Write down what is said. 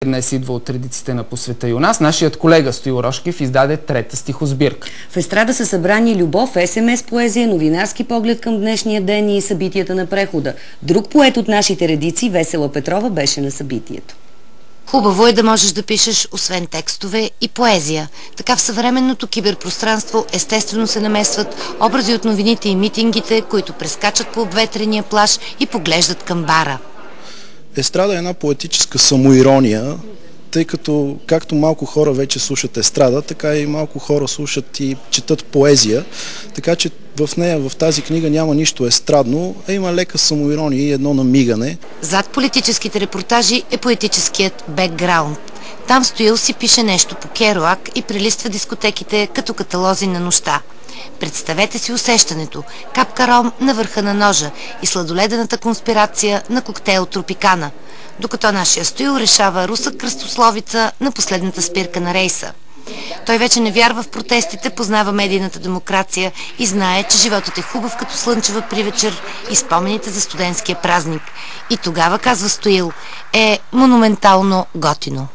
Днес идва от редиците на По света и у нас. Нашият колега Стоил Рошкев издаде трета стихосбирка. В естрада са събрани любов, СМС поезия, новинарски поглед към днешния ден и събитията на прехода. Друг поет от нашите редици, Весела Петрова, беше на събитието. Хубаво е да можеш да пишеш, освен текстове, и поезия. Така в съвременното киберпространство естествено се намесват образи от новините и митингите, които прескачат по обветрения плаж и поглеждат към бара. Естрада е една поетическа самоирония, тъй като както малко хора вече слушат естрада, така и малко хора слушат и четат поезия, така че в нея, в тази книга няма нищо естрадно, а има лека самоирония и едно намигане. Зад политическите репортажи е поетическият бекграунд. Там Стоил си пише нещо по Керуак и прелиства дискотеките като каталози на нощта. Представете си усещането – капка ром на върха на ножа и сладоледената конспирация на коктейл Тропикана, докато нашия Стоил решава руса кръстословица на последната спирка на рейса. Той вече не вярва в протестите, познава медийната демокрация и знае, че животът е хубав като слънчева привечер и спомените за студентския празник. И тогава, казва Стоил, е монументално готино.